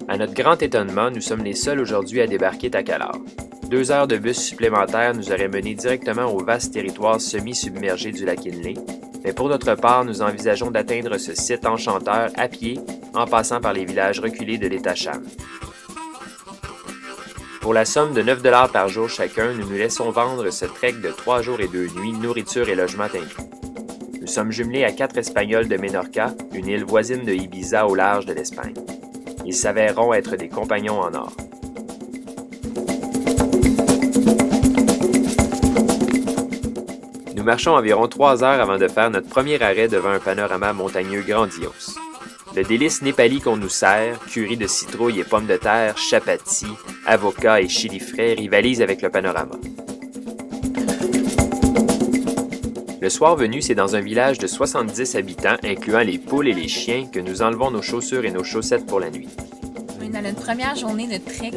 À notre grand étonnement, nous sommes les seuls aujourd'hui à débarquer Takalar. 2 heures de bus supplémentaires nous auraient menés directement au vaste territoire semi-submergé du lac Inle, mais pour notre part, nous envisageons d'atteindre ce site enchanteur à pied en passant par les villages reculés de l'État Cham. Pour la somme de 9 $ par jour chacun, nous nous laissons vendre ce trek de 3 jours et 2 nuits, nourriture et logement inclus. Nous sommes jumelés à 4 Espagnols de Menorca, une île voisine de Ibiza au large de l'Espagne. Ils s'avèreront être des compagnons en or. Nous marchons environ 3 heures avant de faire notre premier arrêt devant un panorama montagneux grandiose. Le délice népali qu'on nous sert, curry de citrouille et pommes de terre, chapati, avocat et chili frais rivalise avec le panorama. Le soir venu, c'est dans un village de 70 habitants, incluant les poules et les chiens, que nous enlevons nos chaussures et nos chaussettes pour la nuit. On est dans notre première journée de trek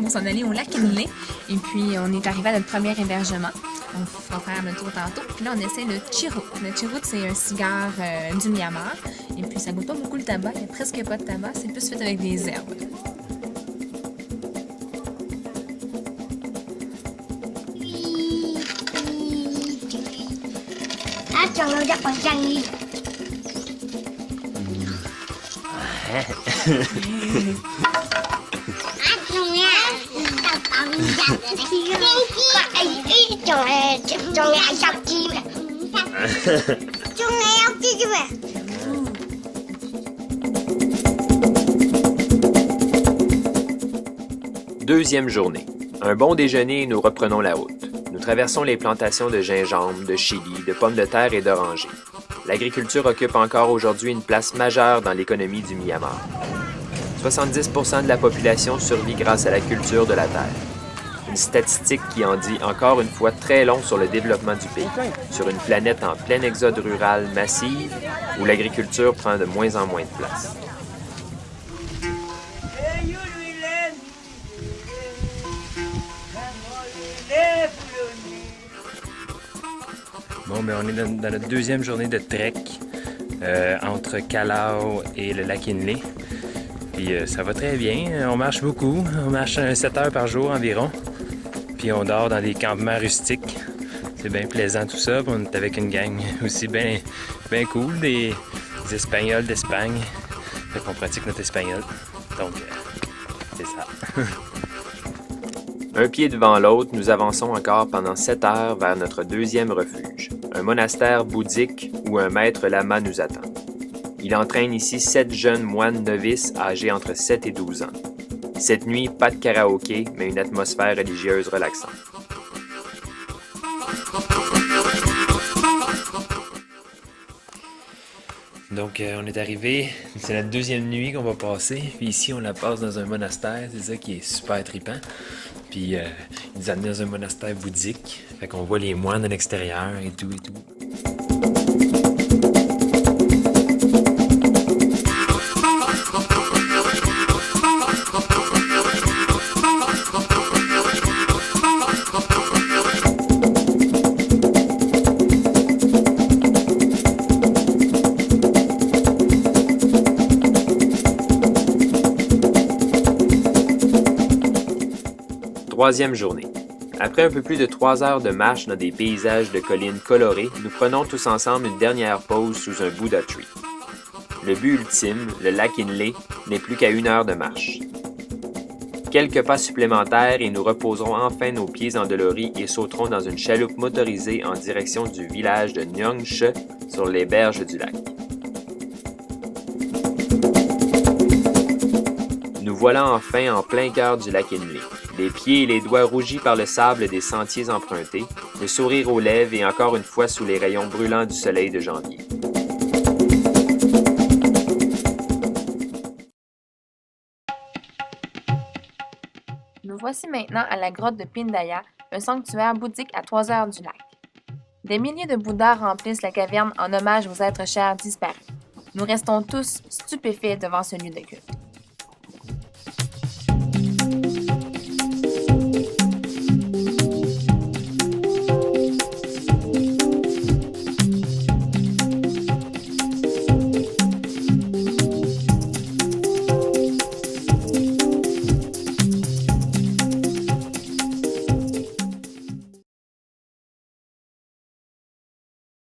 pour s'en aller au lac Inle. Et puis, on est arrivé à notre premier hébergement. On va faire le tour tantôt. Puis là, on essaie le chirrut. Le chirrut, c'est un cigare du Myanmar. Et puis, ça goûte pas beaucoup le tabac. Il n'y a presque pas de tabac. C'est plus fait avec des herbes. Deuxième journée. Un bon déjeuner et nous reprenons la route. Nous traversons les plantations de gingembre, de chili, de pommes de terre et d'orangers. L'agriculture occupe encore aujourd'hui une place majeure dans l'économie du Myanmar. 70% de la population survit grâce à la culture de la terre. Une statistique qui en dit encore une fois très long sur le développement du pays, sur une planète en plein exode rural massive où l'agriculture prend de moins en moins de place. Bon, ben on est dans notre deuxième journée de trek entre Calao et le lac Inle. Puis ça va très bien, on marche beaucoup, on marche 7 heures par jour environ. Puis on dort dans des campements rustiques. C'est bien plaisant tout ça. Puis on est avec une gang aussi bien cool, des Espagnols d'Espagne. Fait qu'on pratique notre espagnol. Donc, c'est ça. Un pied devant l'autre, nous avançons encore pendant 7 heures vers notre deuxième refuge. Un monastère bouddhique où un maître lama nous attend. Il entraîne ici 7 jeunes moines novices âgés entre 7 et 12 ans. Cette nuit, pas de karaoké, mais une atmosphère religieuse relaxante. Donc, on est arrivé, c'est la deuxième nuit qu'on va passer. Puis ici, on la passe dans un monastère, c'est ça qui est super trippant. Puis, ils nous amènent dans un monastère bouddhique. Fait qu'on voit les moines à l'extérieur et tout et tout. Troisième journée. Après un peu plus de 3 heures de marche dans des paysages de collines colorées, nous prenons tous ensemble une dernière pause sous un Buddha Tree. Le but ultime, le lac Inle, n'est plus qu'à 1 heure de marche. Quelques pas supplémentaires et nous reposerons enfin nos pieds endoloris et sauterons dans une chaloupe motorisée en direction du village de Nyongshe sur les berges du lac. Nous voilà enfin en plein cœur du lac Inle. Les pieds et les doigts rougis par le sable des sentiers empruntés, le sourire aux lèvres et encore une fois sous les rayons brûlants du soleil de janvier. Nous voici maintenant à la grotte de Pindaya, un sanctuaire bouddhique à 3 heures du lac. Des milliers de Bouddhas remplissent la caverne en hommage aux êtres chers disparus. Nous restons tous stupéfaits devant ce lieu de culte.